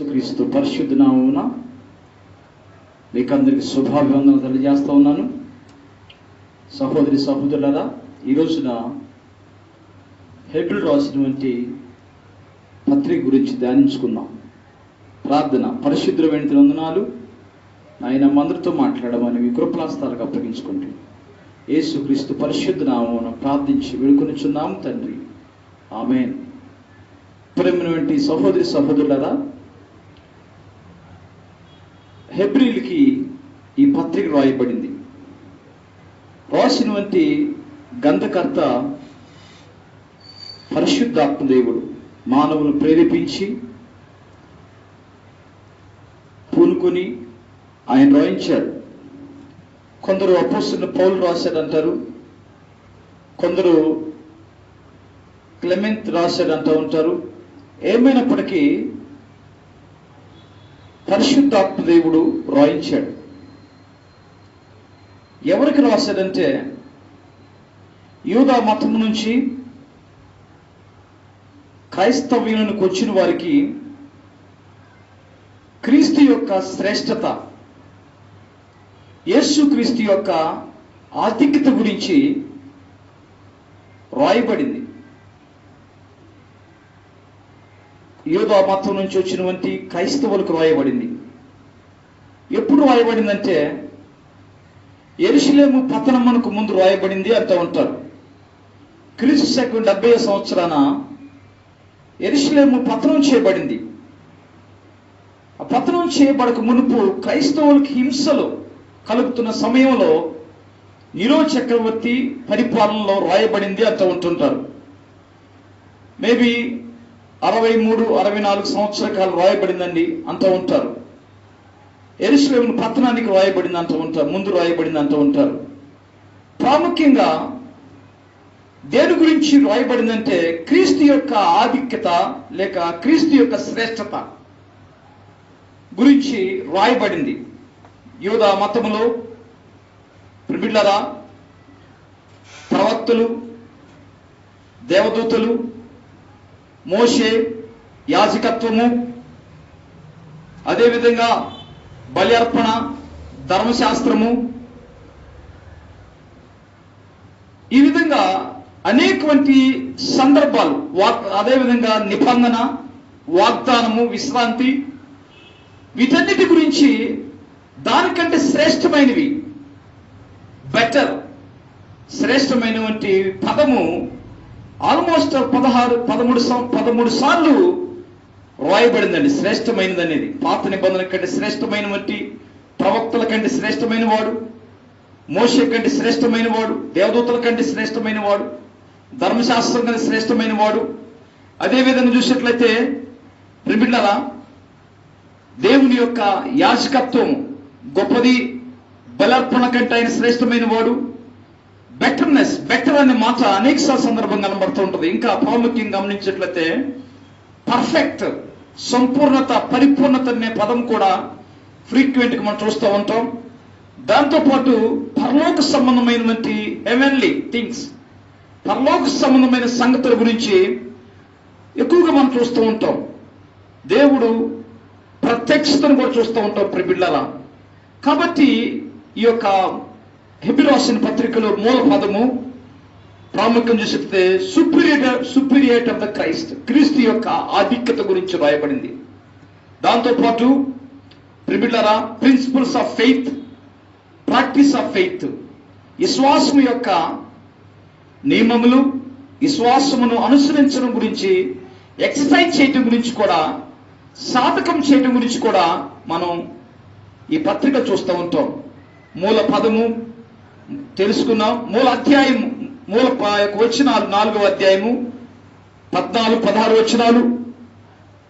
క్రీస్తు పరిశుద్ధ నామమున మీకందరికి శుభాభివందనలు తెలియజేస్తా ఉన్నాను. సహోదరి సహోదరులారా, ఈ రోజున హెబ్రీయులకు రాసినటువంటి పత్రిక గురించి ధ్యానించుకుందాం. ప్రార్థన. పరిశుద్ధమైన వందనాలు ఆయన మందరితో మాట్లాడమని మీ కృపలాస్తాలకు అప్పగించుకుంటూ యేసుక్రీస్తు పరిశుద్ధ నామమున ప్రార్థించి వేడుకొనుచున్నాము తండ్రి, ఆమేన్. ప్రేమైనటువంటి సహోదరి సహోదరులారా, హెబ్రీయులకి ఈ పత్రిక రాయబడింది. రాసినటువంటి గ్రంథకర్త పరిశుద్ధాత్మ దేవుడు మానవులను ప్రేరేపించి పూనుకొని ఆయన రాయించాడు. కొందరు అపోస్తలుడు పౌలు రాశాడంటారు, కొందరు క్లెమెంత్ రాశాడంటూ ఉంటారు. ఏమైనప్పటికీ పరిశుద్ధాత్మ దేవుడు రాయించాడు. ఎవరికి రాశాడంటే యూదా మతం నుంచి క్రైస్తవ్యులకు వచ్చిన వారికి క్రీస్తు యొక్క శ్రేష్టత, యేసుక్రీస్తు యొక్క ఆధిక్యత గురించి రాయబడింది. యూదా మతం నుంచి వచ్చినటువంటి క్రైస్తవులకు రాయబడింది. ఎప్పుడు రాయబడిందంటే యెరూషలేము పతనమునకు ముందు రాయబడింది అంటూ ఉంటారు. క్రీస్తు శకం 70వ సంవత్సరాన యెరూషలేము పతనం చేయబడింది. ఆ పతనం చేయబడక మునుపు క్రైస్తవులకు హింసలు కలుగుతున్న సమయంలో నీరో చక్రవర్తి పరిపాలనలో రాయబడింది అంటూ ఉంటుంటారు. మేబీ 63-64 సంవత్సరాల కాలం రాయబడిందండి అంటూ ఉంటారు. యెరూషలేము పతనానికి రాయబడింది అంటూ ఉంటారు, ముందు రాయబడింది అంటూ ఉంటారు. ప్రాముఖ్యంగా దేని గురించి రాయబడిందంటే క్రీస్తు యొక్క ఆధిక్యత లేక క్రీస్తు యొక్క శ్రేష్టత గురించి రాయబడింది. యూదా మతములో ప్రియులారా, ప్రవక్తలు, దేవదూతలు, మోషే, యాజకత్వము, అదేవిధంగా బలి అర్పణ, ధర్మశాస్త్రము, ఈ విధంగా అనేకవంటి సందర్భాలు, అదేవిధంగా నిబంధన, వాగ్దానము, విశ్రాంతి, వీటన్నిటి గురించి దానికంటే శ్రేష్టమైనవి, బెటర్, శ్రేష్టమైనటువంటి పదము ఆల్మోస్ట్ 13 సార్లు రాయబడిందండి. శ్రేష్టమైనది అనేది పాత నిబంధన కంటే శ్రేష్టమైనటువంటి, ప్రవక్తల కంటే శ్రేష్టమైన వాడు, మోషే కంటే శ్రేష్టమైన వాడు, దేవదూతల కంటే శ్రేష్టమైన వాడు, ధర్మశాస్త్రం కంటే శ్రేష్టమైన వాడు. అదేవిధంగా చూసినట్లయితే ప్రియులారా, దేవుని యొక్క యాజకత్వం గొప్పది, బలర్పణ కంటే ఆయన శ్రేష్టమైన వాడు. బెటర్నెస్, బెటర్ అనే మాట అనేక సందర్భంగా కనబడుతూ ఉంటుంది. ఇంకా ప్రాముఖ్యంగా గమనించినట్లయితే పర్ఫెక్ట్, సంపూర్ణత, పరిపూర్ణత అనే పదం కూడా ఫ్రీక్వెంట్గా మనం చూస్తూ ఉంటాం. దాంతోపాటు పరలోక సంబంధమైనటువంటి హెవెన్లీ థింగ్స్, పరలోక సంబంధమైన సంగతుల గురించి ఎక్కువగా మనం చూస్తూ ఉంటాం. దేవుడు ప్రత్యక్షతను కూడా చూస్తూ ఉంటాం ప్రియులారా. కాబట్టి ఈ యొక్క హెబ్రీయులకు రాసిన పత్రికలో మూల పదము ప్రాముఖ్యం చూస్తే సుపీరియారిటీ ఆఫ్ ద క్రైస్ట్, క్రీస్తు యొక్క ఆధిక్యత గురించి రాయబడింది. దాంతోపాటు ప్రియులారా, principles of faith, practice of faith, విశ్వాసము యొక్క నియమములు, విశ్వాసమును అనుసరించడం గురించి, ఎక్సర్సైజ్ చేయటం గురించి కూడా, సాధకం చేయటం గురించి కూడా మనం ఈ పత్రిక చూస్తూ ఉంటాం. మూల పదము తెలుసుకున్నాం. మూల అధ్యాయం, మూల వచనాలు 4వ అధ్యాయము 14-16 వచనాలు,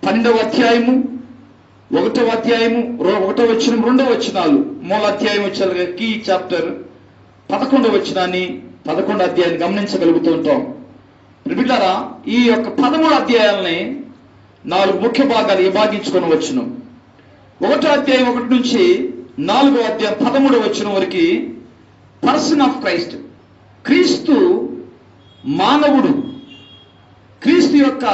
12వ అధ్యాయము 1వ అధ్యాయము 1వ వచనం 2వ వచనాలు, మూల అధ్యాయం వచ్చే కీ చాప్టర్ 11వ వచనాన్ని 11వ అధ్యాయాన్ని గమనించగలుగుతూ ఉంటాం. ప్రియులారా, ఈ యొక్క 13 అధ్యాయాలని 4 ముఖ్య భాగాలు విభాగించుకొని వచ్చును. 1వ అధ్యాయం 1 నుంచి 4వ అధ్యాయం 13వ వచనం వరకు పర్సన్ ఆఫ్ క్రైస్ట్, క్రీస్తు మానవుడు, క్రీస్తు యొక్క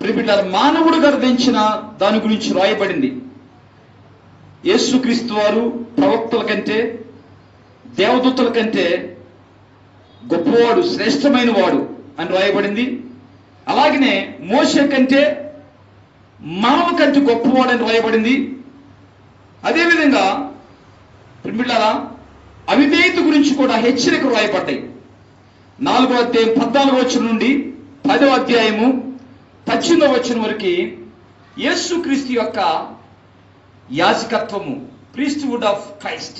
ప్రియబిడ్డలారా, మానవుడు గర్దించిన దాని గురించి రాయబడింది. యేసుక్రీస్తు వారు ప్రవక్తల కంటే, దేవదూతల కంటే గొప్పవాడు, శ్రేష్టమైన వాడు అని రాయబడింది. అలాగనే మోషే కంటే, మానవ కంటే గొప్పవాడు అని రాయబడింది. అదేవిధంగా ప్రియబిడ్డలారా, అవిధేయత గురించి కూడా హెచ్చరికలు రాయబడ్డాయి. 4వ అధ్యాయం 14వ వచనం నుండి 10వ అధ్యాయము 18వ వచనం వరకు యేసుక్రీస్తు యొక్క యాజకత్వము, ప్రీస్ట్హుడ్ ఆఫ్ క్రైస్ట్,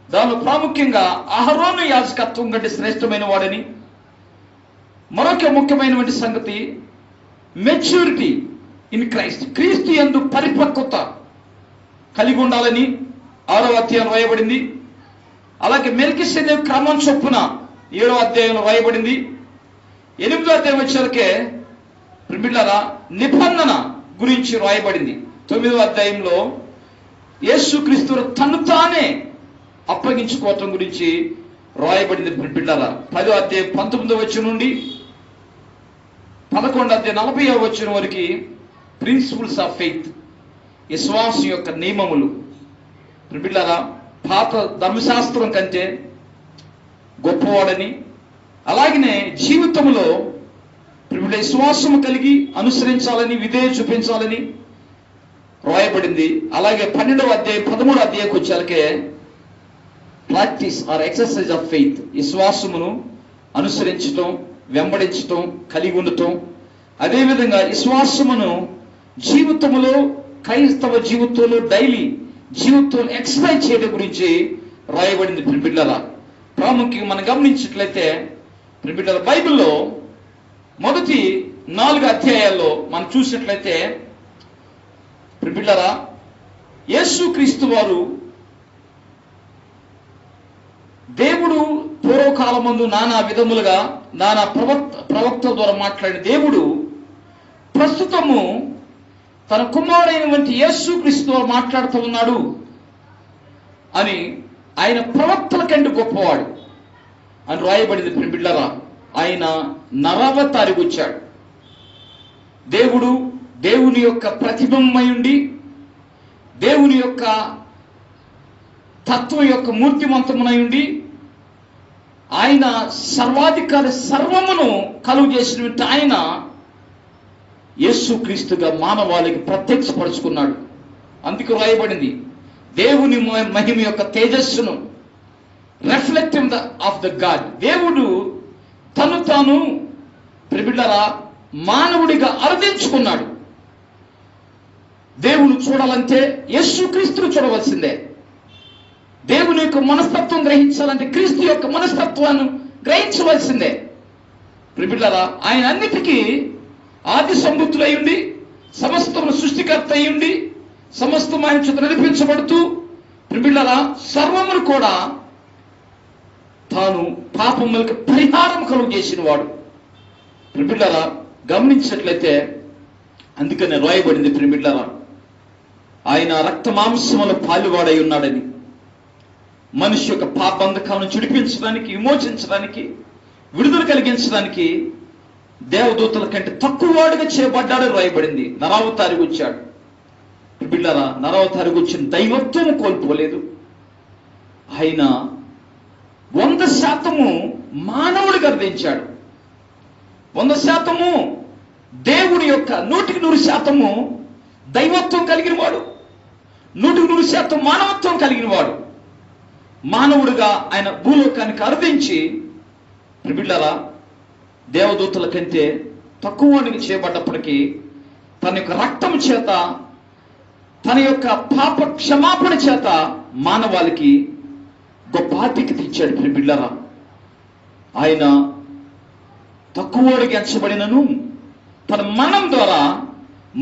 దానిలో ప్రాముఖ్యంగా అహరోను యాజకత్వం కంటే శ్రేష్టమైన వాడని, మరొక ముఖ్యమైనటువంటి సంగతి మెచ్యూరిటీ ఇన్ క్రైస్ట్, క్రీస్తు యందు పరిపక్వత కలిగి ఉండాలని 6వ అధ్యాయంలో రాయబడింది. అలాగే మెల్కీసెదెకు క్రమం చొప్పున 7వ అధ్యాయంలో రాయబడింది. 8వ అధ్యాయం వచ్చేసరికే ప్రియబిడ్డలారా నిబంధన గురించి రాయబడింది. 9వ అధ్యాయంలో యేసుక్రీస్తు తను తానే అప్పగించుకోవటం గురించి రాయబడింది. ప్రియబిడ్డలారా 10వ అధ్యాయం 19వ వచనం నుండి 11వ అధ్యాయం 40వ వచనం వరకు ప్రిన్సిపల్స్ ఆఫ్ ఫెయిత్, విశ్వాసం యొక్క నియమములు. ప్రియబిడ్డలారా, పాత ధర్మశాస్త్రం కంటే గొప్పవాడని, అలాగనే జీవితంలో విశ్వాసము కలిగి అనుసరించాలని, విధేయ చూపించాలని రాయబడింది. అలాగే 12వ అధ్యాయం 13వ అధ్యాయంకి వచ్చాకే practice or exercise of faith, విశ్వాసమును అనుసరించటం, వెంబడించటం, కలిగి ఉండటం. అదేవిధంగా విశ్వాసమును జీవితంలో, క్రైస్తవ జీవితంలో, డైలీ జీవితంలో ఎక్సర్సైజ్ చేయడం గురించి రాయబడింది. ప్రియబిడ్డలారా, ప్రాముఖ్యంగా మనం గమనించినట్లయితే ప్రియబిడ్డలారా, బైబిల్లో మొదటి 4 అధ్యాయాల్లో మనం చూసినట్లయితే ప్రియబిడ్డలారా, యేసుక్రీస్తు వారు దేవుడు పూర్వకాలమందు నానా విధములుగా నానా ప్రవక్తల ద్వారా మాట్లాడిన దేవుడు ప్రస్తుతము తన కుమారుడైనటువంటి యేసుక్రీస్తు వారు మాట్లాడుతూ ఉన్నాడు అని, ఆయన ప్రవక్తల కంటే గొప్పవాడు అని రాయబడింది. ప్రియబిడ్డలారా, ఆయన నరావతారికి వచ్చాడు. దేవుడు దేవుని యొక్క ప్రతిబింబమై ఉండి, దేవుని యొక్క తత్వం యొక్క మూర్తిమంతమునై ఉండి, ఆయన సర్వాధికారి, సర్వమును కలుగు చేసినటువంటి ఆయన యేసుక్రీస్తుగా మానవాళికి ప్రత్యక్షపరుచుకున్నాడు. అందుకు రాయబడింది, దేవుని మహిమ యొక్క తేజస్సును, రిఫ్లెక్టింగ్ ఆఫ్ ద గాడ్, దేవుడు తను తాను ప్రియబిడ్డలారా మానవుడిగా అర్థించుకున్నాడు. దేవుని చూడాలంటే యేసుక్రీస్తును చూడవలసిందే. దేవుని యొక్క మనస్తత్వం గ్రహించాలంటే క్రీస్తు యొక్క మనస్తత్వాన్ని గ్రహించవలసిందే. ప్రియబిడ్డలారా, ఆయన అన్నిటికీ ఆది సంభూతులై ఉండి, సమస్తమును సృష్టికర్త అయి ఉండి, సమస్తం ఆయన చేత నడిపించబడుతూ, ప్రియబిడ్డలారా సర్వమును కూడా తాను పాపములకు పరిహారం కలుగు చేసిన వాడు. ప్రియబిడ్డలారా గమనించినట్లయితే అందుకనే రాయబడింది, ప్రియబిడ్డలారా ఆయన రక్త మాంసముల పాలువాడై ఉన్నాడని, మనిషి యొక్క పాపబంధకాలను చుడిపించడానికి, విమోచించడానికి, విడుదల కలిగించడానికి దేవదూతల కంటే తక్కువ వాడుగా చేయబడ్డాడని రాయబడింది. నరావతారికి వచ్చాడు. బిడ్డలారా, నరావతారికి వచ్చిన దైవత్వం కోల్పోలేదు. ఆయన 100% మానవుడు గర్దించాడు. 100% దేవుడి యొక్క 100% దైవత్వం కలిగిన వాడు, 100% మానవత్వం కలిగిన వాడు. మానవుడిగా ఆయన భూలోకానికి అర్థించి బిడ్డలారా దేవదూతల కంటే తక్కువ వాడికి చేయబడ్డప్పటికీ తన యొక్క రక్తం చేత, తన యొక్క పాప క్షమాపణ చేత మానవాళికి గొప్ప ఆధిక్యత ఇచ్చాడు. బిడ్డలారా ఆయన తక్కువడికి ఎంచబడినను తన మరణం ద్వారా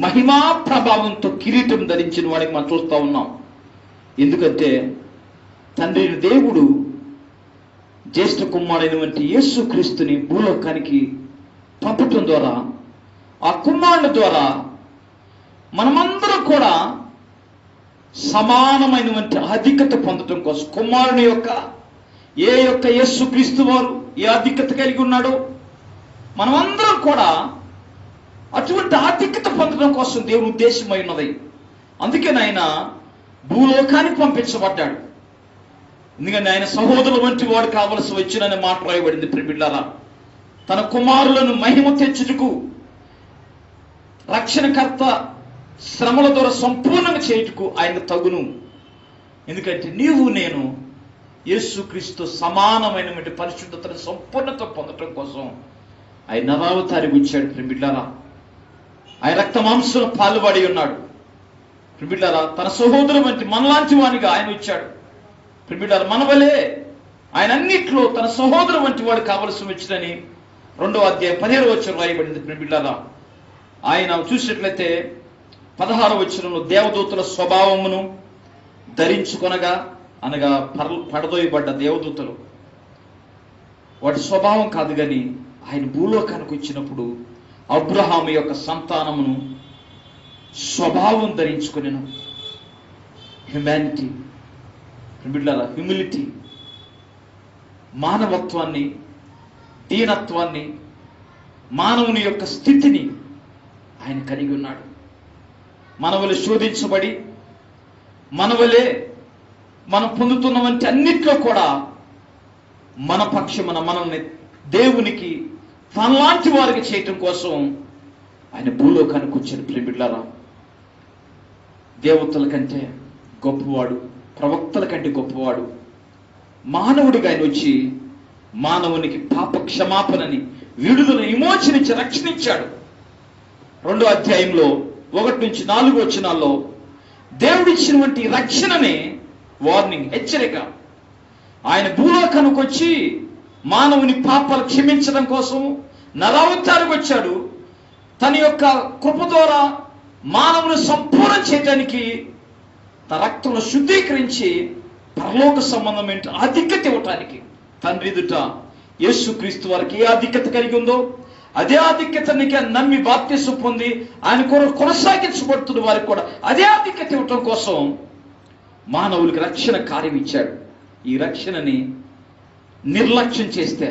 మహిమా ప్రభావంతో కిరీటం ధరించిన వాడికి మనం చూస్తూ ఉన్నాం. ఎందుకంటే తండ్రి దేవుడు జ్యేష్ఠ కుమారుడైనటువంటి యేసుక్రీస్తుని భూలోకానికి పంపటం ద్వారా, ఆ కుమారుని ద్వారా మనమందరం కూడా సమానమైనటువంటి ఆధిక్యత పొందటం కోసం, కుమారుని యొక్క యేసుక్రీస్తు వారు ఏ ఆధిక్యత కలిగి ఉన్నాడో మనమందరం కూడా అటువంటి ఆధిక్యత పొందడం కోసం దేవుని ఉద్దేశమై ఉన్నది. అందుకే ఆయన భూలోకానికి పంపించబడ్డాడు. ఎందుకంటే ఆయన సహోదరుల వంటి వాడు కావలసి వచ్చిననే మాట రాయబడింది. ప్రియబిడ్డలారా, తన కుమారులను మహిమ తెచ్చుటకు రక్షణకర్త శ్రమల ద్వారా సంపూర్ణంగా చేయుటకు ఆయన తగును. ఎందుకంటే నీవు నేను యేసుక్రీస్తు సమానమైనటువంటి పరిశుద్ధతను సంపూర్ణత పొందటం కోసం ఆయన నరావతారికి వచ్చాడు. ప్రియబిడ్డలారా, ఆయన రక్త మాంసం పాలుబడి ఉన్నాడు. ప్రియబిడ్డలారా, తన సహోదరు వంటి మనలాంటి వానిగా ఆయన వచ్చాడు. ప్రియబిడ్డలారా, మనవలే ఆయన అన్నిట్లో తన సహోదరు వంటి వాడు కావలసి వచ్చినని 2వ అధ్యాయం 17వ వచనం రాయబడింది. ప్రియబిడ్డలారా, ఆయన చూసినట్లయితే 16వ వచనంలో దేవదూతల స్వభావమును ధరించుకొనగా, అనగా పడదోయబడ్డ దేవదూతలు వాటి స్వభావం కాదు కానీ ఆయన భూలోకానికి వచ్చినప్పుడు అబ్రహాము యొక్క సంతానమును స్వభావం ధరించుకొనెను. హ్యుమానిటీ, ప్రియబిడ్డలారా, హ్యూమిలిటీ, మానవత్వాన్ని, దీనత్వాన్ని, మానవుని యొక్క స్థితిని ఆయన కలిగి ఉన్నాడు. మనవలే శోధించబడి మనవలే మనం పొందుతున్నవంటి అన్నిట్లో కూడా మన పక్షమున మనల్ని దేవునికి తనలాంటి వారికి చేయటం కోసం ఆయన భూలోకానికి వచ్చాడు. ప్రియబిడ్డలారా, దేవతల కంటే గొప్పవాడు, ప్రవక్తల కంటే గొప్పవాడు, మానవుడిగా ఆయన వచ్చి మానవునికి పాప క్షమాపణని, విడుదల, విమోచనించి రక్షణించాడు. 2వ అధ్యాయంలో 1 నుంచి 4 వచనాల్లో దేవుడిచ్చినటువంటి రక్షణనే వార్నింగ్, హెచ్చరిక. ఆయన భూలోకానికి వచ్చి మానవుని పాపాలు క్షమించడం కోసం నరావతారికి వచ్చాడు. తన యొక్క కృప ద్వారా మానవుని సంపూర్ణ చేయడానికి తన రక్తంలో శుద్ధీకరించి పరలోక సంబంధమైన ఆధిక్యత ఇవ్వటానికి తండ్రి ఎదుట యేసుక్రీస్తు వారికి ఏ ఆధిక్యత కలిగి ఉందో అదే ఆధిక్యతనికి నమ్మి బాప్తిసం పొంది ఆయన కొనసాగించబడుతున్న వారికి కూడా అదే ఆధిక్యత ఇవ్వటం కోసం మానవులకి రక్షణ కార్యం ఇచ్చాడు. ఈ రక్షణని నిర్లక్ష్యం చేస్తే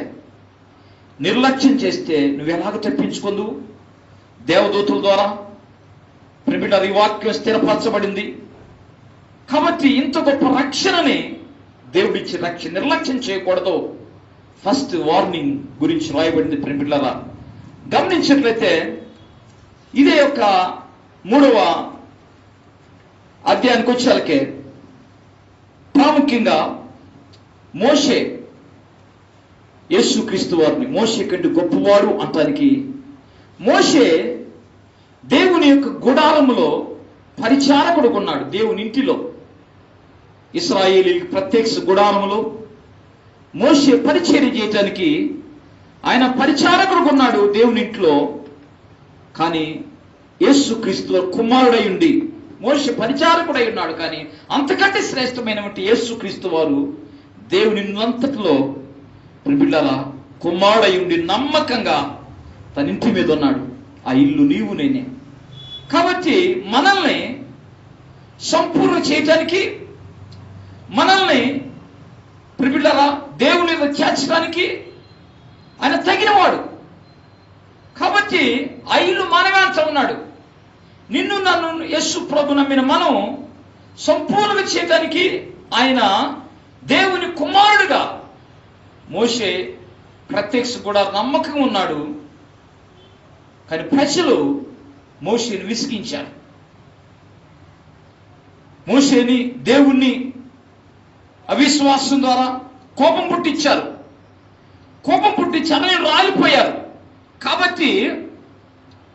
నువ్వు ఎలాగ తప్పించుకుందు? దేవదూతుల ద్వారా ప్రియబిడ్డలారా, ఈ వాక్యం స్థిరపరచబడింది కాబట్టి ఇంత గొప్ప రక్షణని దేవుడిచ్చి నిర్లక్ష్యం చేయకూడదు. ఫస్ట్ వార్నింగ్ గురించి రాయబడింది. ప్రియబిడ్డలారా, గమనించినట్లయితే ఇదే యొక్క 3వ అధ్యాయానికి వచ్చేలకే ప్రాముఖ్యంగా మోషే యేసుక్రీస్తు వారిని మోషే కంటే గొప్పవాడు అంటానికి, మోషే దేవుని యొక్క గుడారములో పరిచారకుడు ఉన్నాడు. దేవుని ఇంటిలో ఇశ్రాయేలీయులకు ప్రత్యక్ష గుడారములో మోషే పరిచర్య చేయటానికి ఆయన పరిచారకుడు ఉన్నాడు దేవుని ఇంట్లో. కానీ యేసుక్రీస్తు కుమారుడై ఉండి మోషే పరిచారకుడై ఉన్నాడు. కానీ అంతకంటే శ్రేష్టమైనటువంటి యేసుక్రీస్తు వారు దేవుని అంతటిలో ప్రియబిడ్డలారా కుమారుడై ఉండి నమ్మకంగా తన ఇంటి మీద ఉన్నాడు. ఆ ఇల్లు నీవు నేనే. కాబట్టి మనల్ని సంపూర్ణ చేయటానికి, మనల్ని ప్రియబిడ్డలారా దేవుని మీద చేర్చడానికి ఆయన తగినవాడు. కాబట్టి ఆ ఇల్లు మనమే అంటూ ఉన్నాడు. నిన్ను నన్ను యేసు ప్రభు నమ్మిన మనం సంపూర్ణంగా చేయడానికి ఆయన దేవుని కుమారుడుగా మోషే ప్రత్యక్ష కూడా నమ్మకంగా ఉన్నాడు. కానీ ప్రజలు మోషేని విసిగించారు. మోషేని, దేవుణ్ణి అవిశ్వాసం ద్వారా కోపం పుట్టించారు. కోపం పుట్టించి అన్నయ్యలు రాలిపోయారు. కాబట్టి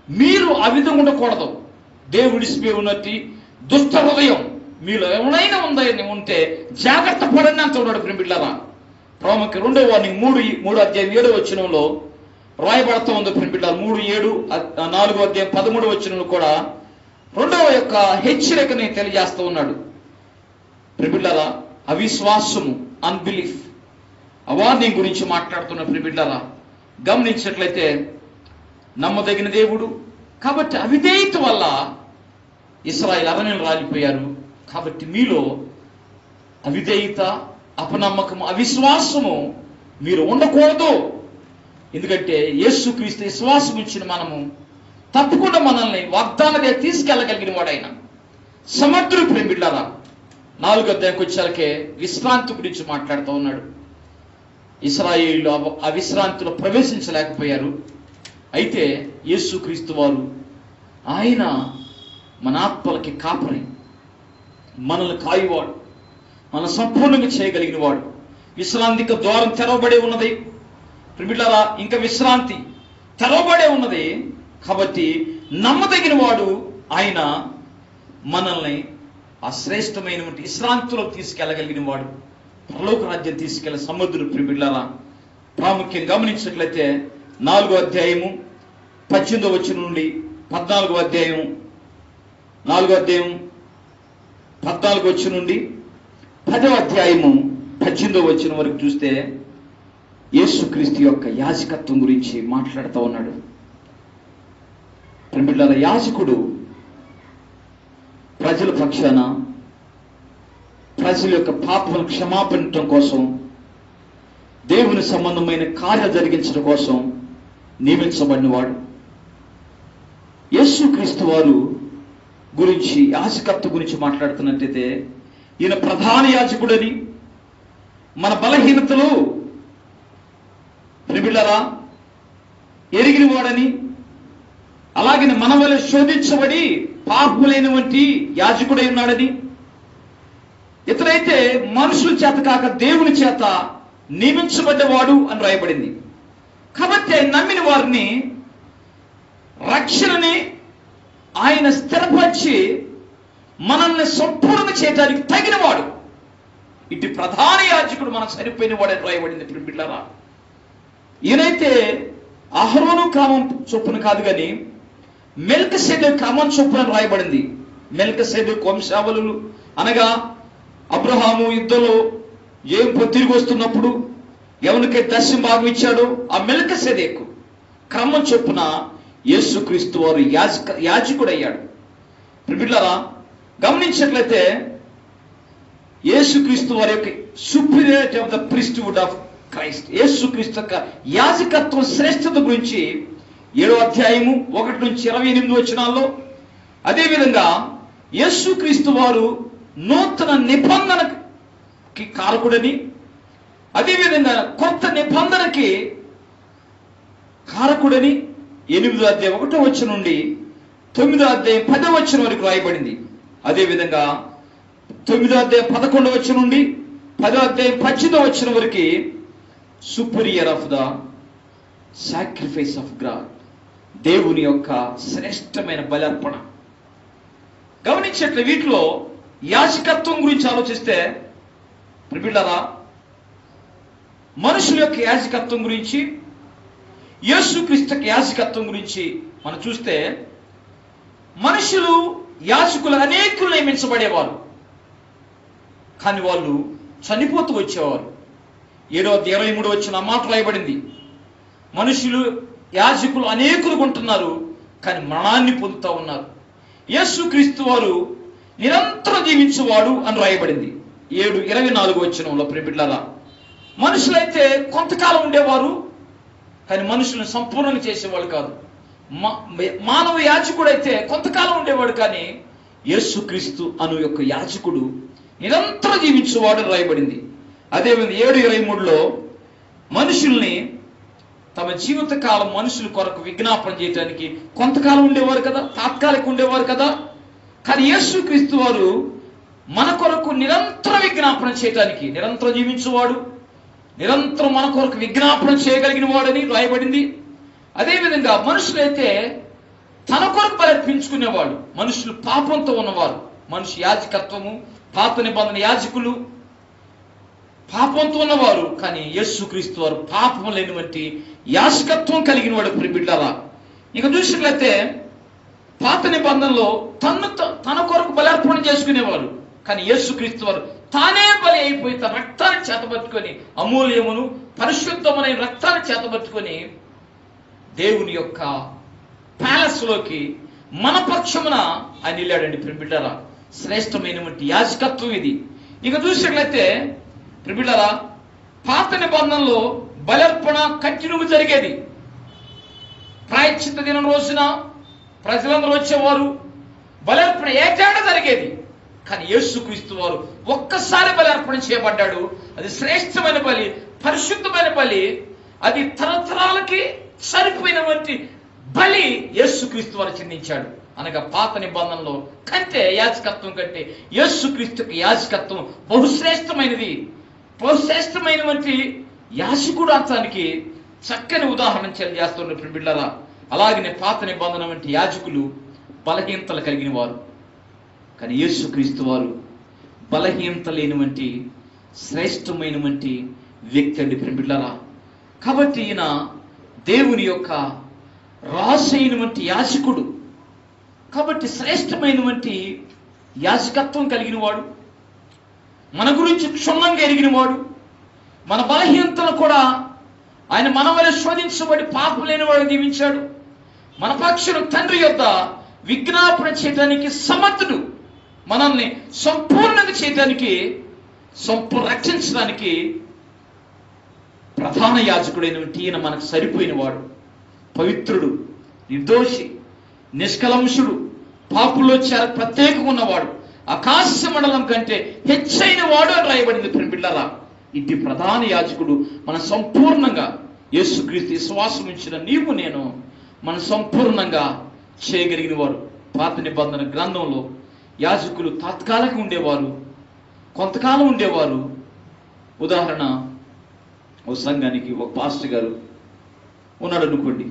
మీరు ఆ విధంగా ఉండకూడదు. దేవుడిసిపోయి ఉన్నట్టు దుష్ట హృదయం మీలో ఎవరైనా ఉంటే జాగ్రత్త పడండి అంత ఉన్నాడు. ప్రియబిడ్డలారా, ప్రాముఖ్య 2వ వార్నింగ్ 3 అధ్యాయం 7వ వచనంలో రాయబడుతూ ఉంది. ప్రియబిడ్డలారా 3:7, 4వ అధ్యాయం 13వ వచనంలో కూడా 2వ యొక్క హెచ్చరికని తెలియజేస్తూ ఉన్నాడు. ప్రియబిడ్డలారా, అవిశ్వాసము, అన్బిలీఫ్, వార్నింగ్ గురించి మాట్లాడుతున్న ప్రియబిడ్డలారా గమనించినట్లయితే నమ్మదగిన దేవుడు. కాబట్టి అవిధేయత వల్ల ఇశ్రాయేలు అరణ్యంలో రాలిపోయారు. కాబట్టి మీలో అవిధేయత, అపనమ్మకము, అవిశ్వాసము మీరు ఉండకూడదు. ఎందుకంటే యేసుక్రీస్తు విశ్వాసం ఇచ్చిన మనము తప్పకుండా మనల్ని వాగ్దానమే తీసుకెళ్ళగలిగిన వాడు ఆయన. సమర్థుడు ప్రేమిళ్ళారా. 4వ అధ్యాయంకి వచ్చాకే విశ్రాంతి గురించి మాట్లాడుతూ ఉన్నాడు. ఇశ్రాయేలు ఆ విశ్రాంతిలో ప్రవేశించలేకపోయారు. అయితే యేసుక్రీస్తు వారు ఆయన మన ఆత్మలకి కాపరి, మనల్ని కాయువాడు, మన సంపూర్ణంగా చేయగలిగిన వాడు. విశ్రాంతికి ద్వారం తెరవబడే ఉన్నది ప్రిమిళ్ళారా. ఇంకా విశ్రాంతి తెరవబడే ఉన్నది కాబట్టి నమ్మదగిన వాడు ఆయన. మనల్ని ఆ శ్రేష్టమైనటువంటి విశ్రాంతిలో తీసుకెళ్ళగలిగిన వాడు, పరలోక రాజ్యం తీసుకెళ్ళే సముద్రుడు ప్రిమిళ్ళారా. ప్రాముఖ్యం గమనించినట్లయితే 4వ అధ్యాయము 18వ వచనం నుండి 14వ అధ్యాయం 4వ అధ్యాయం 14వ వచనం నుండి 10వ అధ్యాయము 18వ వచనం వరకు చూస్తే యేసుక్రీస్తు యొక్క యాజకత్వం గురించి మాట్లాడుతూ ఉన్నాడు. ప్రిమిళ్ళారా, యాజకుడు ప్రజల పక్షాన ప్రజల యొక్క పాపములను క్షమాపణించడం కోసం, దేవుని సంబంధమైన కార్యాలు జరిగించడం కోసం నియమించబడినవాడు. యేసుక్రీస్తు వారు గురించి యాజకత్వం గురించి మాట్లాడుతున్నట్టయితే ఈయన ప్రధాన యాజకుడని, మన బలహీనతలు ప్రిమిళ్ళరా ఎరిగిన వాడని, అలాగే మన వల్ల శోధించబడి పాపములైనటువంటి యాజకుడై ఉన్నాడని, ఇతరైతే మనుషుల చేత కాక దేవుని చేత నియమించబడ్డవాడు అని రాయబడింది. కాబట్టి నమ్మిన వారిని రక్షణని ఆయన స్థిరపరిచి మనల్ని సంపూర్ణ చేయడానికి తగినవాడు. ఇటు ప్రధాన యాజకుడు మనకు సరిపోయిన వాడని రాయబడింది ప్రిమిళ్ళరా. ఈయనైతే అహరోను క్రమం చొప్పున కాదు కానీ మెల్కీసెదెకు క్రమం చొప్పున రాయబడింది. మెల్కీసెదెకు వంశావళులు అనగా అబ్రహాము యుద్ధంలో తిరిగి వస్తున్నప్పుడు ఎవరికై దశమ భాగం ఇచ్చాడో ఆ మెల్కీసెదెకు క్రమం చొప్పున యేసుక్రీస్తు వారు యాజకుడు అయ్యాడు. ప్రిమిళ్ళరా, గమనించినట్లయితే యేసుక్రీస్తు వారి యొక్క superiority of the priesthood of Christ, యేసుక్రీస్తు యొక్క యాజకత్వం శ్రేష్టత గురించి 7వ అధ్యాయము 1 నుంచి 28 వచనాల్లో, అదేవిధంగా యేసుక్రీస్తు వారు నూతన నిబంధనకి కారకుడని, అదేవిధంగా కొత్త నిబంధనకి కారకుడని 8వ అధ్యాయం 1వ వచనం నుండి 9వ అధ్యాయం 10వ వచనం వరకు రాయబడింది. అదేవిధంగా 9వ అధ్యాయం 11వ వచనం నుండి 10వ అధ్యాయం 18వ వచనం వరకు superior of the sacrifice of God, దేవుని యొక్క శ్రేష్టమైన బలర్పణ. గమనించట్లే వీటిలో యాజకత్వం గురించి ఆలోచిస్తే ప్రిమిళ్ళరా, మనుషుల యొక్క యాజకత్వం గురించి, యేసుక్రీస్తు యాజకత్వం గురించి మనం చూస్తే మనుషులు యాజకులు అనేకులు నియమించబడేవారు, కానీ వాళ్ళు చనిపోతూ వచ్చేవారు. 7వ 23 వచ్చిన మాట రాయబడింది, మనుషులు యాజకులు అనేకులు ఉంటున్నారు కానీ మరణాన్ని పొందుతూ ఉన్నారు. యేసుక్రీస్తు వారు నిరంతరం జీవించేవాడు అని రాయబడింది 7:24 వచనంలో. ప్రిమిళ్ళరా, మనుషులైతే కొంతకాలం ఉండేవారు కానీ మనుషులను సంపూర్ణంగా చేసేవాడు కాదు. మానవ యాజకుడు అయితే కొంతకాలం ఉండేవాడు, కానీ యేసుక్రీస్తు అను యొక్క యాజకుడు నిరంతరం జీవించేవాడు అని రాయబడింది. అదేవిధంగా 7:23లో మనుషుల్ని తమ జీవిత కాలం మనుషుల కొరకు విజ్ఞాపన చేయడానికి కొంతకాలం ఉండేవారు కదా, తాత్కాలిక ఉండేవారు కదా, కానీ యేసుక్రీస్తు వారు మన కొరకు నిరంతర విజ్ఞాపన చేయడానికి నిరంతరం జీవించేవాడు, నిరంతరం మన కొరకు విజ్ఞాపన చేయగలిగిన వాడని రాయబడింది. అదేవిధంగా మనుషులైతే తన కొరకు బలర్పించుకునేవాడు, మనుషులు పాపంతో ఉన్నవారు. మనిషి యాజకత్వము, పాత నిబంధన యాజకులు పాపంతో ఉన్నవారు, కానీ యేసుక్రీస్తు వారు పాపం లేనివంటి యాజకత్వం కలిగిన వాడు ప్రిమిళ్ళరా. ఇక చూసినట్లయితే పాత నిబంధనలో తన కొరకు బలార్పణ చేసుకునేవారు, కానీ యేసుక్రీస్తు వారు తానే బలి అయిపోయి తన రక్తాన్ని చేతబట్టుకొని, అమూల్యమును పరిశుద్ధమైన రక్తాన్ని చేతబట్టుకొని దేవుని యొక్క ప్యాలెస్ లోకి మన పక్షమున ఆయన వెళ్ళాడండి ప్రిమిళ్ళరా. శ్రేష్టమైనటువంటి యాజకత్వం ఇది. ఇక చూసినట్లయితే ప్రిమిళ్ళరా, పాత నిబంధనలో బలర్పణ కంటిన్యూగా జరిగేది. ప్రాయశ్చిత్త దినం రోజున ప్రజలందరూ వచ్చేవారు, బలర్పణ ఏటేటా జరిగేది. కానీ యేసుక్రీస్తు వారు ఒక్కసారి బలర్పణ చేయబడ్డాడు. అది శ్రేష్టమైన బలి, పరిశుద్ధమైన బలి, అది తరతరాలకి సరిపోయినటువంటి బలి యేసుక్రీస్తు వారు చెందించాడు. అనగా పాత నిబంధనలో కంటే యాజకత్వం కంటే యేసుక్రీస్తుకి యాజకత్వం బహుశ్రేష్టమైనది. బహుశ్రేష్టమైనటువంటి యాజకుడు అంతానికి చక్కని ఉదాహరణ చేస్తున్న బిడ్డలారా, అలాగనే పాత నిబంధన వంటి యాజకులు బలహీనతలు కలిగిన వారు. కానీ యేసుక్రీస్తు వారు బలహీనత లేనివంటి శ్రేష్టమైనటువంటి వ్యక్తి అండి బిడ్డలారా. కాబట్టి ఈయన దేవుని యొక్క రాసైనటువంటి యాజకుడు, కాబట్టి శ్రేష్టమైనటువంటి యాజకత్వం కలిగిన వాడు, మన గురించి క్షుణ్ణంగా ఎరిగిన వాడు, మన బలహీనతలు కూడా ఆయన మన వలె శోధించబడి పాపం లేని వాడు దీవించాడు. మన పక్షులు తండ్రి యొద్ద విజ్ఞాపన చేయడానికి సమర్థుడు, మనల్ని సంపూర్ణంగా చేయడానికి, రక్షించడానికి ప్రధాన యాజకుడైనటువంటి ఈయన మనకు సరిపోయిన వాడు, పవిత్రుడు, నిర్దోషి, నిష్కలంషుడు, పాపుల్లో ప్రత్యేకంగా ఉన్నవాడు, ఆకాశ మండలం కంటే హెచ్చైన వాడు అని రాయబడింది బిడ్డలారా. ఇటు ప్రధాన యాజకుడు మన సంపూర్ణంగా యేసుక్రీస్తు విశ్వాసం ఉంచిన నీవు నేను మన సంపూర్ణంగా చేయగలిగిన వారు. పాత నిబంధన గ్రంథంలో యాజకులు తాత్కాలిక ఉండేవారు, కొంతకాలం ఉండేవారు. ఉదాహరణ, ఓ సంఘానికి ఒక పాస్టర్ గారు ఉన్నాడు అనుకోండి,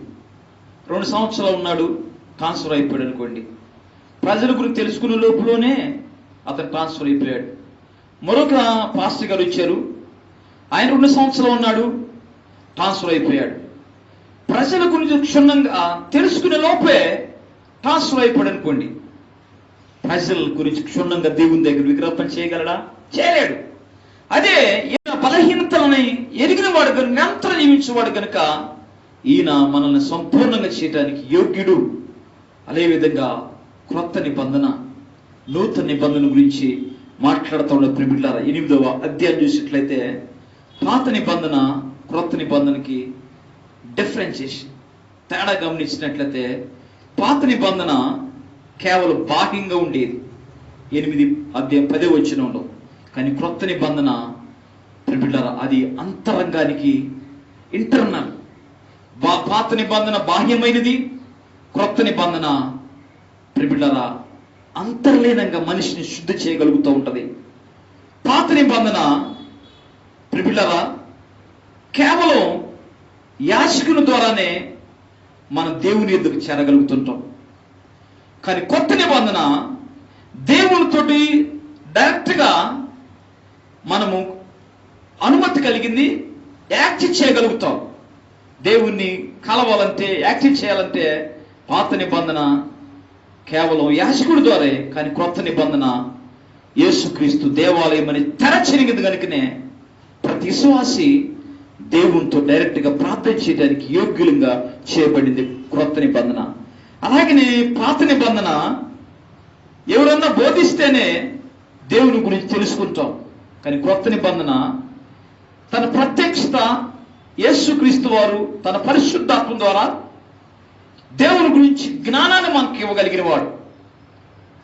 2 సంవత్సరాలు ఉన్నాడు, ట్రాన్స్ఫర్ అయిపోయాడు అనుకోండి. ప్రజల గురించి తెలుసుకునే లోపులోనే అతను ట్రాన్స్ఫర్ అయిపోయాడు. మరొక పాస్టర్ గారు వచ్చారు, ఆయన 2 సంవత్సరాలు ఉన్నాడు, ట్రాన్స్ఫర్ అయిపోయాడు. ప్రజల గురించి క్షుణ్ణంగా తెలుసుకునే లోపే ట్రాన్స్ఫర్ అయిపోయాడు అనుకోండి. ప్రజల గురించి క్షుణ్ణంగా దేవుని దగ్గర విగ్రహం చేయగలడా? చేయలేడు. అదే ఈయన బలహీనతలని ఎరిగిన వాడు కనుక, నిరంతరం జీవించేవాడు కనుక ఈయన మనల్ని సంపూర్ణంగా చేయడానికి యోగ్యుడు. అదేవిధంగా క్రొత్త నిబంధన, నూతన నిబంధన గురించి మాట్లాడుతూ ఉన్న బిడ్డలారా, 8వ అధ్యాయం చూసినట్లయితే పాత నిబంధన క్రొత్త నిబంధనకి డిఫరెన్షియేషన్, తేడా గమనించినట్లయితే పాత నిబంధన కేవలం బాహ్యంగా ఉండేది, 8 అధ్యాయం 10వ వచనంలో. కానీ క్రొత్త నిబంధన బిడ్డలారా అది అంతరంగానికి, ఇంటర్నల్. పాత నిబంధన బాహ్యమైనది, క్రొత్త నిబంధన బిడ్డలారా అంతర్లీనంగా మనిషిని శుద్ధి చేయగలుగుతూ ఉంటది. పాత నిబంధన బిడ్డలారా కేవలం యాజకుని ద్వారానే మనం దేవుని ఎదుగు చేరగలుగుతుంటాం. కానీ కొత్త నిబంధన దేవునితోటి డైరెక్ట్గా మనము అనుమతి కలిగింది, యాక్ట్ చేయగలుగుతాం. దేవుణ్ణి కలవాలంటే, యాక్ట్ చేయాలంటే పాత నిబంధన కేవలం యాజకుడి ద్వారే. కానీ క్రొత్త నిబంధన యేసుక్రీస్తు దేవాలయం అని తెరచిరిగింది కనుకనే ప్రతి విశ్వాసి దేవునితో డైరెక్ట్గా ప్రార్థన చేయడానికి యోగ్యులంగా చేయబడింది క్రొత్త నిబంధన. అలాగనే పాత నిబంధన ఎవరన్నా బోధిస్తేనే దేవుని గురించి తెలుసుకుంటాం. కానీ క్రొత్త నిబంధన తన ప్రత్యక్షత యేసుక్రీస్తు వారు తన పరిశుద్ధాత్మ ద్వారా దేవుని గురించి జ్ఞానాన్ని మనకు ఇవ్వగలిగిన వాడు.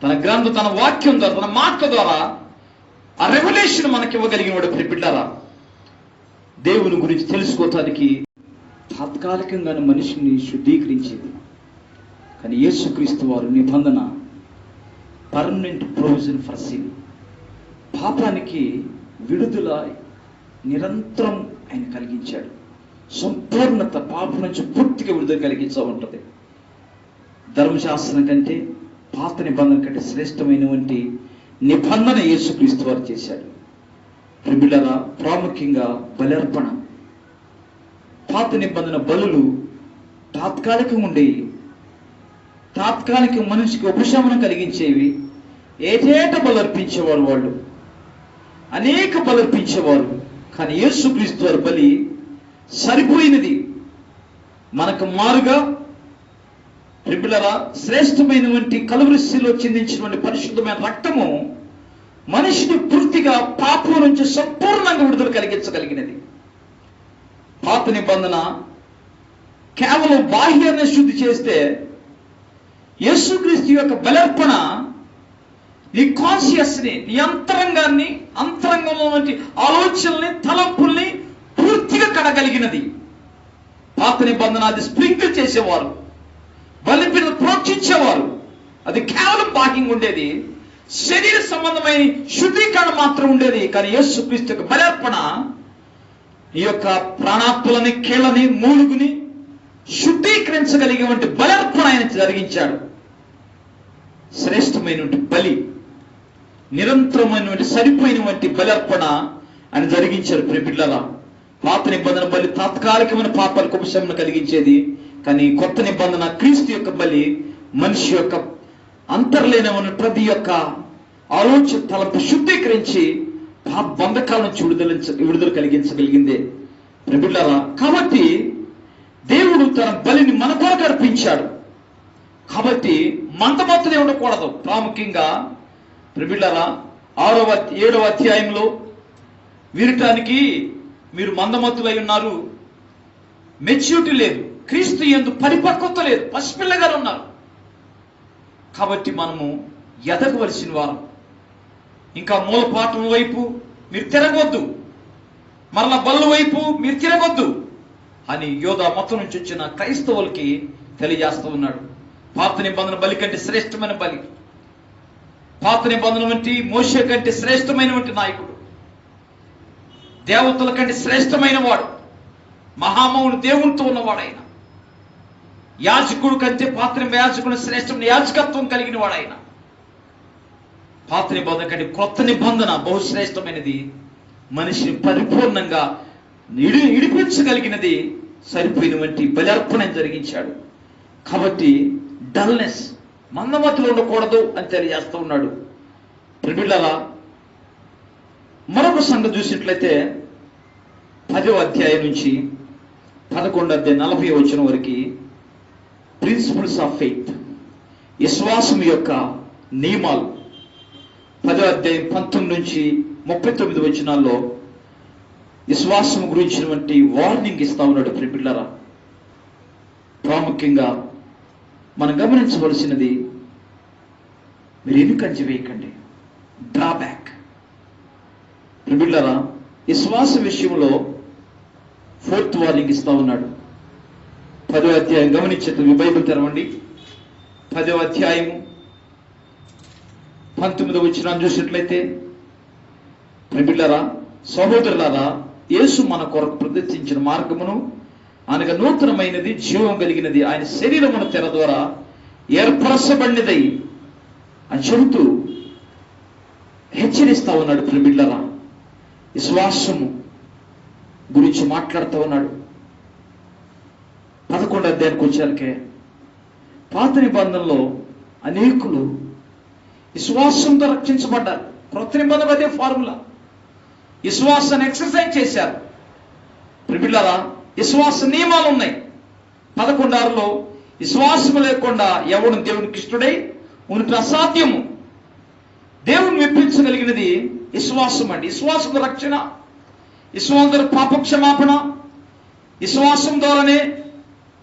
తన గ్రంథం, తన వాక్యం ద్వారా, తన మాటల ద్వారా ఆ రెవల్యూషన్ మనకి ఇవ్వగలిగిన వాడు. బిడ్డలారా దేవుని గురించి తెలుసుకోవటానికి తాత్కాలికంగానే మనిషిని శుద్ధీకరించేది. కానీ యేసుక్రీస్తు వారు నిబంధన పర్మనెంట్ ప్రొవిజన్ ఫర్ సిన్, పాపానికి విడుదల నిరంతరం ఆయన కలిగించాడు. సంపూర్ణత, పాపం నుంచి పూర్తిగా విడుదల కలిగించా ఉంటుంది. ధర్మశాస్త్రం కంటే, పాత నిబంధన కంటే శ్రేష్టమైనటువంటి నిబంధన యేసుక్రీస్తు వారు చేశాడు. బిడ్డలారా ప్రాముఖ్యంగా బలర్పణ. పాత నిబంధన బలులు తాత్కాలికంగా ఉండేవి, తాత్కాలిక మనిషికి ఉపశమనం కలిగించేవి. ఏటేట బలర్పించేవారు, వాళ్ళు అనేక బలర్పించేవారు. కానీ యేసుక్రీస్తు వారి బలి సరిపోయినది. మనకు మారుగా బిడ్డలారా శ్రేష్టమైనటువంటి కలువరిశిలో చిందించినటువంటి పరిశుద్ధమైన రక్తము మనిషిని పూర్తిగా పాపం నుంచి సంపూర్ణంగా విడుదల కలిగించగలిగినది. పాత నిబంధన కేవలం బాహ్యాన్ని శుద్ధి చేస్తే, యేసుక్రీస్తు యొక్క బలర్పణ నీ కాన్షియస్ని, నీ అంతరంగాన్ని, అంతరంగంలో వంటి ఆలోచనల్ని, తలంపుల్ని పూర్తిగా కడగలిగినది. పాత నిబంధన అది స్ప్రింకిల్ చేసేవారు, బలిపీఠం ప్రోక్షించేవారు. అది కేవలం బాహ్యంగా ఉండేది, శరీర సంబంధమైన శుద్ధీకరణ మాత్రం ఉండేది. కానీ యేసుక్రీస్తు యొక్క బలర్పణ ఈ యొక్క ప్రాణాత్మలని, కీళ్ళని, మూలుగుని శుద్ధీకరించగలిగేటువంటి బలర్పణ ఆయన జరిగించాడు. శ్రేష్టమైనటువంటి బలి, నిరంతరమైనటువంటి సరిపోయినటువంటి బలర్పణ ఆయన జరిగించారు. ప్రియబిడ్డలారా, పాత నిబంధన బలి తాత్కాలికమైన పాపాలకు ఉపశమనం కలిగించేది. కానీ కొత్త నిబంధన క్రీస్తు యొక్క బలి మనిషి యొక్క అంతర్లీనమైన ప్రతి యొక్క ఆలోచన తలంపు శుద్ధీకరించి పాప బంధకాల నుంచి విడుదల కలిగించగలిగిందే. ప్రియబిడ్డలారా, కాబట్టి దేవుడు తన బలిని మన కొరకు అర్పించాడు. కాబట్టి మందమత్తులే ఉండకూడదు. ప్రాముఖ్యంగా ప్రియబిడ్డలారా, 7వ అధ్యాయంలో వీరటానికి మీరు మందమత్తులై ఉన్నారు, మెచ్యూరిటీ లేదు, క్రీస్తు యందు పరిపక్వత లేదు, పసిపిల్లగా ఉన్నారు. కాబట్టి మనము ఎదగవలసిన వారం. ఇంకా మూలపాఠం వైపు మీరు తిరగవద్దు, మరలా బల్లు వైపు మీరు తిరగొద్దు అని యోధా మొత్తం నుంచి వచ్చిన క్రైస్తవులకి తెలియజేస్తూ ఉన్నాడు. పాత నిబంధన బలి కంటే శ్రేష్టమైన బలి, పాత నిబంధన వంటి మోషే కంటే శ్రేష్టమైనటువంటి నాయకుడు, దేవతల కంటే శ్రేష్టమైన వాడు, మహామౌని దేవునితో ఉన్నవాడు ఆయన. యాజకుడు కంటే పాత యాజకుడు శ్రేష్టమైన యాజకత్వం కలిగిన వాడు ఆయన. పాత నిబంధన కంటే క్రొత్త నిబంధన బహుశ్రేష్టమైనది, మనిషిని పరిపూర్ణంగా ఇడిపించగలిగినది, సరిపోయినటువంటి బలర్పణ జరిగించాడు. కాబట్టి డల్నెస్, మందమతులు ఉండకూడదు అని తెలియజేస్తూ ఉన్నాడు. ప్రియబిడ్డలారా, మరొక సంగతి చూసినట్లయితే 10వ అధ్యాయం నుంచి 11వ అధ్యాయం 40వ వచనం వరకు ప్రిన్సిపల్స్ ఆఫ్ ఫెయిత్, విశ్వాసం యొక్క నియమాలు. 10వ అధ్యాయం 19 నుంచి 39 వచనాల్లో విశ్వాసం గురించినటువంటి వార్నింగ్ ఇస్తా ఉన్నాడు. ప్రియబిడ్డలారా, ప్రాముఖ్యంగా మనం గమనించవలసినది, మీరు ఎన్నికంచి వేయకండి, డ్రాబ్యాక్. ప్రియబిడ్డలారా, విశ్వాస విషయంలో 4th వార్నింగ్ ఇస్తా ఉన్నాడు. 10వ అధ్యాయం గమనించేది, మీ బైబిల్ తెరవండి. 10వ అధ్యాయము 19వ వచనం చూసినట్లయితే, ప్రియబిడ్డలారా, సహోదరులారా, యేసు మన కొరకు ప్రదర్శించిన మార్గమును అనగా నూతనమైనది, జీవం కలిగినది, ఆయన శరీరమును తెర ద్వారా ఏర్పరచబడినదై అని చెబుతూ హెచ్చరిస్తా ఉన్నాడు. ప్రియబిడ్డలారా, విశ్వాసము గురించి మాట్లాడుతూ ఉన్నాడు. 11వ అధ్యాయానికి వచ్చాకే, పాత నిబంధనలో అనేకులు విశ్వాసంతో రక్షించబడ్డారు. క్రొత్త నిబంధన అదే ఫార్ములా, విశ్వాసాన్ని ఎక్సర్సైజ్ చేశారు. ప్రియబిడ్డలారా, విశ్వాస నియమాలు ఉన్నాయి. 11:6లో విశ్వాసము లేకుండా ఎవడు దేవునికి ఇష్టడై ఉనికి అసాధ్యము. దేవుని మెప్పించగలిగినది విశ్వాసం అండి. విశ్వాసం రక్షణ, విశ్వాసం ద్వారా పాపక్షమాపణ, విశ్వాసం ద్వారానే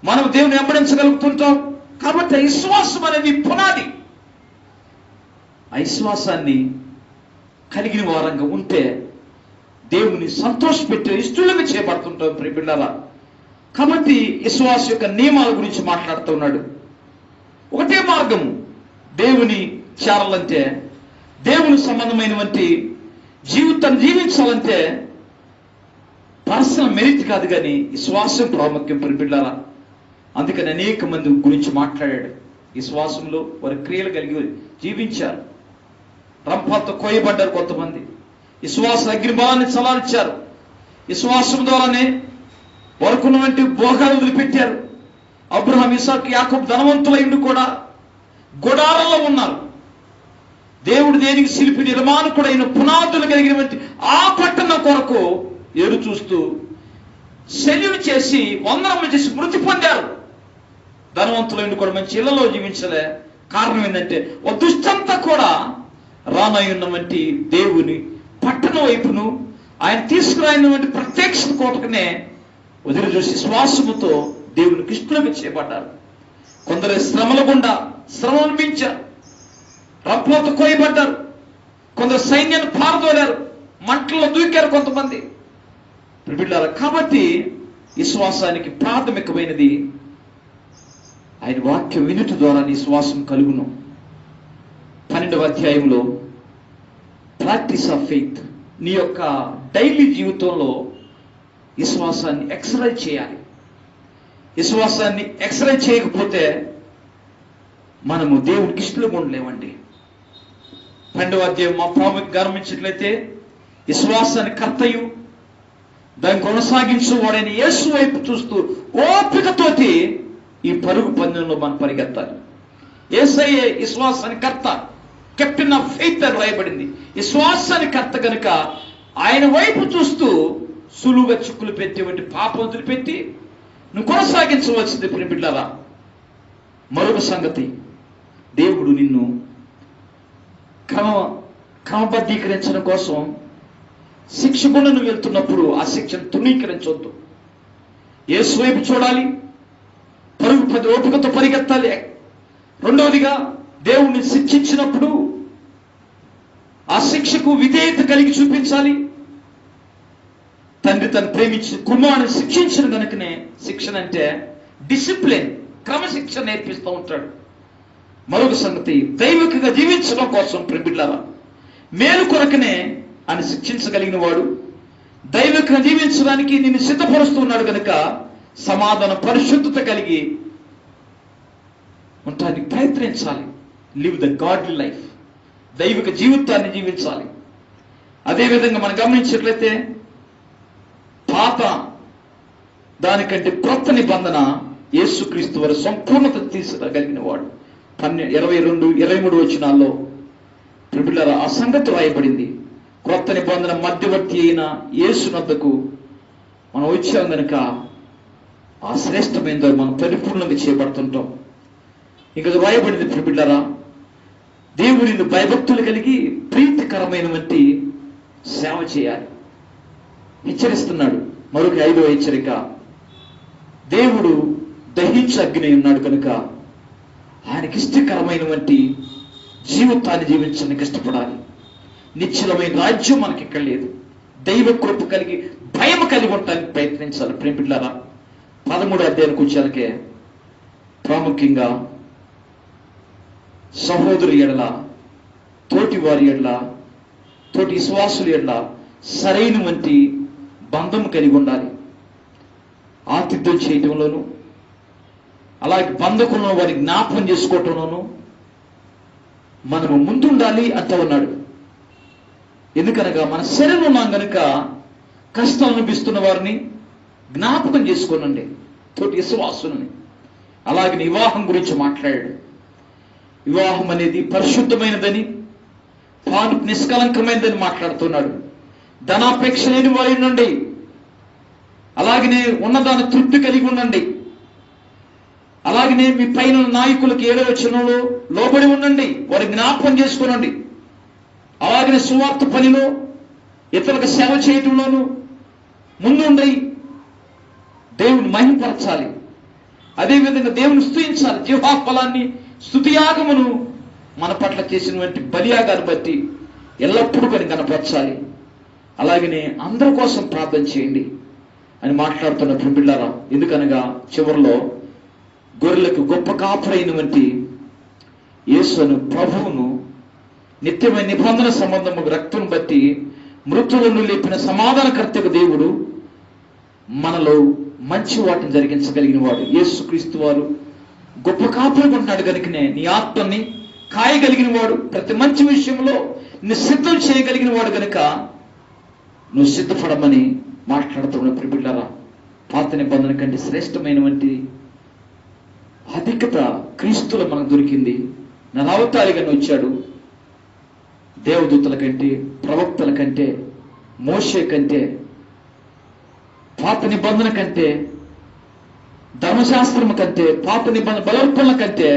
మనం దేవుని వెంబడించగలుగుతుంటాం. కాబట్టి విశ్వాసం అనేది పునాది. ఆ విశ్వాసాన్ని కలిగిన వారంగా ఉంటే దేవుని సంతోషపెట్టే ఇష్టలుగా చేపడుతుంటాం. ప్రియబిడ్డలారా, కాబట్టి విశ్వాసం యొక్క నియమాల గురించి మాట్లాడుతున్నాడు. ఒకటే మార్గం దేవుని చేరాలంటే, దేవుని సంబంధమైనటువంటి జీవితాన్ని జీవించాలంటే పర్సనల్ మెరిట్ కాదు కానీ విశ్వాసం ప్రాముఖ్యం. ప్రియబిడ్డలారా, అందుకని అనేక మంది గురించి మాట్లాడాడు. విశ్వాసంలో వారి క్రియలు కలిగి జీవించారు. రంపాలతో కోయబడ్డారు కొంతమంది. విశ్వాస అగ్నిబాణాన్ని చలాల్చారు. విశ్వాసం ద్వారానే వరకున్నటువంటి భోగాలు వదిలిపెట్టారు. అబ్రహాం, ఇసాకు, యాకోబు ధనవంతులైండు కూడా గుడారంలో ఉన్నారు. దేవుడు దేనికి శిల్పి నిర్మాణకుడైన పునాదులు కలిగినటువంటి ఆ పట్టణం కొరకు ఎదురు చూస్తూ శల్యం చేసి వందనములు చేసి మృతి పొందారు. ధనవంతులైండు కూడా మంచి ఇళ్లలో జీవించలే. కారణం ఏంటంటే ఓ దుష్టంతా కూడా రానయ్యున్నటువంటి దేవుని పట్టణం వైపును ఆయన తీసుకురాయినటువంటి ప్రత్యక్షత కోటకనే వదిలి చూసి శ్వాసముతో దేవునికి ఇష్టలుగా చేయబడ్డారు. కొందరు శ్రమల గుండా శ్రమలు అనిపించారు, రంపోత కోయబడ్డారు, కొందరు సైన్యాన్ని పారదోలారు, మంటల్లో దూకారు కొంతమంది బిడ్డలారా. కాబట్టి విశ్వాసానికి ప్రాథమికమైనది ఆయన వాక్యం వినుట ద్వారా నీ విశ్వాసం కలుగును. 12వ అధ్యాయంలో ప్రాక్టీస్ ఆఫ్ ఫెయిత్, నీ యొక్క డైలీ జీవితంలో విశ్వాసాన్ని ఎక్సర్సైజ్ చేయాలి. విశ్వాసాన్ని ఎక్సర్సైజ్ చేయకపోతే మనము దేవునికి ఇష్టలుగా ఉండలేమండి. 12వ అధ్యాయం మా ప్రాముఖ్యం గమనించినట్లయితే విశ్వాసాన్ని కర్తయు దాన్ని కొనసాగించు వాడైన యేసు వైపు చూస్తూ ఓపికతోటి ఈ పరుగు పందెంలో మనం పరిగెత్తాలి. యేసయ్యే విశ్వాసాన్ని కర్త, కెప్టెన్ ఆఫ్ ఫెయిత్ అని రాయబడింది. విశ్వాసాన్ని కర్త కనుక ఆయన వైపు చూస్తూ సులువుగా చిక్కులు పెట్టేటువంటి పాపం వదిలిపెట్టి నువ్వు కొనసాగించవలసింది ప్రియబిడ్డలారా. మరొక సంగతి, దేవుడు నిన్ను క్రమబద్ధీకరించడం కోసం శిక్ష గుండా నువ్వు వెళ్తున్నప్పుడు ఆ శిక్షను తృణీకరించవద్దు. యేసు వైపు చూడాలి, పరుగు ఓపికతో పరిగెత్తాలి. రెండవదిగా, దేవుణ్ణి శిక్షించినప్పుడు ఆ శిక్షకు విధేయత కలిగి చూపించాలి. తండ్రి తను ప్రేమించి కుమారుని శిక్షించిన కనుకనే శిక్షణ అంటే డిసిప్లిన్, క్రమశిక్షణ నేర్పిస్తూ ఉంటాడు. మరొక సంగతి, దైవికంగా జీవించడం కోసం ప్రియబిడ్డలారా మేలు కొరకనే ఆయన శిక్షించగలిగిన వాడు. దైవికంగా జీవించడానికి నిన్ను సిద్ధపరుస్తున్నాడు కనుక సమాధాన పరిశుద్ధత కలిగి ఉండడానికి ప్రయత్నించాలి. లివ్ ద గాడ్లీ లైఫ్, దైవిక జీవితాన్ని జీవించాలి. అదేవిధంగా మనం గమనించినట్లయితే పాత దానికంటే క్రొత్త నిబంధన యేసుక్రీస్తు వారి సంపూర్ణత తీసుకురాగలిగిన వాడు. 22, 23 వచనాల్లో ప్రియబిడ్డలారా ఆ సంగతి రాయబడింది. క్రొత్త నిబంధన మధ్యవర్తి అయిన యేసు వద్దకు మనం వచ్చాం కనుక ఆ శ్రేష్టమైన మనం పరిపూర్ణంగా చేయబడుతుంటాం. ఇంకా రాయబడింది ప్రియబిడ్డలారా, దేవుడిని భయభక్తులు కలిగి ప్రీతికరమైనటువంటి సేవ చేయాలి హెచ్చరిస్తున్నాడు. మరొక 5వ హెచ్చరిక, దేవుడు దహించు అగ్ని ఉన్నాడు కనుక ఆయనకి ఇష్టకరమైనటువంటి జీవితాన్ని జీవించడానికి ఇష్టపడాలి. నిశ్చలమైన రాజ్యం మనకి ఇక్కడ లేదు. దైవ కృప కలిగి భయం కలిగి ఉండటానికి ప్రయత్నించాలి. ప్రియబిడ్డలారా 13వ అధ్యాయానికి వచ్చాకే ప్రాముఖ్యంగా సహోదరు ఎడల, తోటి వారి ఎడల, తోటి విశ్వాసుల ఎడల సరైన వంటి బంధం కలిగి ఉండాలి. ఆతిథ్యం చేయటంలోను, అలాగే బంధకులను వారి జ్ఞాపకం చేసుకోవటంలోను మనము ముందుండాలి అంటూ ఉన్నాడు. ఎందుకనగా మన శరీరం ఉన్నాం కనుక కష్టం అనిపిస్తున్న వారిని జ్ఞాపకం చేసుకోనండి, తోటి విశ్వాసులని. అలాగే వివాహం గురించి మాట్లాడాడు. వివాహం అనేది పరిశుద్ధమైనదని, నిష్కలంకమైనదని మాట్లాడుతున్నాడు. ధనాపేక్ష లేని వారి నుండి, అలాగనే ఉన్నదాని తృప్తి కలిగి ఉండండి. అలాగనే మీ పైన నాయకులకు 7వ వచనంలో లోబడి ఉండండి, వారి జ్ఞాపకం చేసుకునండి. అలాగనే సువార్త పనిలో ఇతరులకు సేవ చేయటంలోనూ ముందుండి దేవుని మహిమపరచాలి. అదేవిధంగా దేవుని స్తుతించాలి. జీవాఫలాన్ని, స్తుతియాగమును మన పట్ల చేసినటువంటి బలియాగాన్ని బట్టి ఎల్లప్పుడూ పని కనపరచాలి. అలాగనే అందరి కోసం ప్రార్థన చేయండి అని మాట్లాడుతున్న ప్రియబిడ్డలారా. ఎందుకనగా చివరిలో గొర్రెలకు గొప్ప కాపురైనటువంటి యేసును ప్రభువును నిత్యమైన నిబంధన సంబంధము రక్తం బట్టి మృతులను లేపిన సమాధానకర్తకు దేవుడు మనలో మంచి వాటిని జరిగించగలిగిన వాడు. యేసుక్రీస్తు వారు గొప్ప కాపురం ఉంటున్నాడు కనుకనే నీ ఆత్మని కాయగలిగిన వాడు, ప్రతి మంచి విషయంలో నీ సిద్ధం చేయగలిగిన వాడు కనుక నువ్వు సిద్ధపడమని మాట్లాడుతున్న ప్రియబిడ్డలారా. పాత నిబంధన కంటే శ్రేష్టమైనటువంటి అధికత క్రీస్తులో మనకు దొరికింది. నరావతారిగా వచ్చాడు. దేవదూతల కంటే, ప్రవక్తల కంటే, మోషే కంటే, పాత నిబంధన కంటే, ధర్మశాస్త్రం కంటే, పాత నిబంధన బలర్పణల కంటే,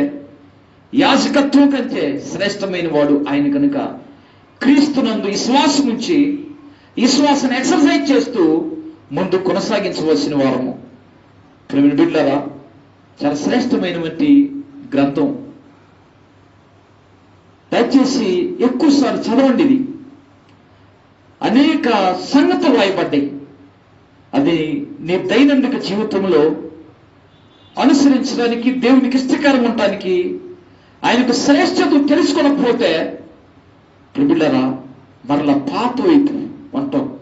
యాజకత్వం కంటే శ్రేష్టమైన వాడు ఆయన కనుక క్రీస్తునందు విశ్వాసం ఉంచి విశ్వాసాన్ని ఎక్సర్సైజ్ చేస్తూ ముందు కొనసాగించవలసిన వారము. ప్రియమైన బిడ్డలారా, చాలా శ్రేష్టమైనటువంటి గ్రంథం. దయచేసి ఎక్కువసార్లు చదవండి. ఇది అనేక సంగతులు రాయబడ్డాయి. అది నీ దైనందిక జీవితంలో అనుసరించడానికి, దేవునికి ఇష్టకరం ఉండటానికి, ఆయనకు శ్రేష్టత తెలుసుకోకపోతే ప్రియులారా మరలా పాత వైపు ఉంటాం.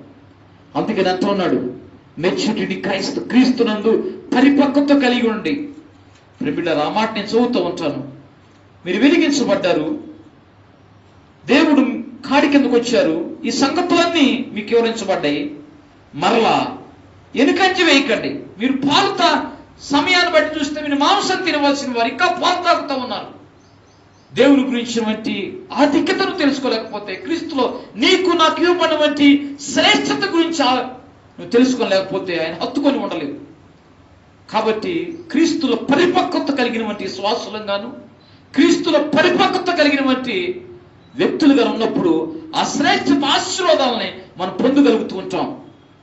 అందుకని అంటూ ఉన్నాడు, మెచ్యూరిటీ క్రీస్తునందు పరిపక్వత కలిగి ఉండి. ప్రియులారా ఆ మాట నేను చదువుతూ ఉంటాను. మీరు వెలిగించబడ్డారు, దేవుడు కాడి కిందకు వచ్చారు, ఈ సంగతులన్నీ మీకు వివరించబడ్డాయి. మరలా వెనుకంజ వేయకండి. మీరు పాలుతా సమయాన్ని బట్టి చూస్తే మీరు మాంసం తినవలసిన వారు ఇంకా పాలు తాగుతూ ఉన్నారు. దేవుని గురించి ఆధిక్యతను తెలుసుకోలేకపోతే, క్రీస్తులో నీకు నాకు ఇవ్వబడినటువంటి శ్రేష్టత గురించి నువ్వు తెలుసుకోలేకపోతే ఆయన హత్తుకొని ఉండలేదు. కాబట్టి క్రీస్తులో పరిపక్వత కలిగినటువంటి శ్వాసులంగాను, క్రీస్తులో పరిపక్వత కలిగినటువంటి వ్యక్తులుగా ఉన్నప్పుడు ఆ శ్రేష్ఠ ఆశీర్వాదాలని మనం పొందగలుగుతూ ఉంటాం.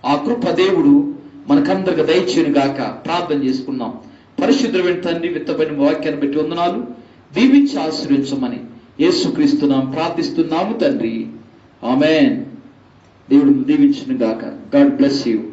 ఆ కృప దేవుడు మనకందరికి దయచేయును గాక. ప్రార్థన చేసుకుందాం. పరిశుద్ధమైన తండ్రి, విత్తబడిన వాక్యాన్ని బట్టి వందనాలు. దీవించి ఆశీర్వించమని యేసుక్రీస్తున్నాం ప్రార్థిస్తున్నాము తండ్రి. ఆమేన్. దేవుడు దీవించును గాక. God bless you.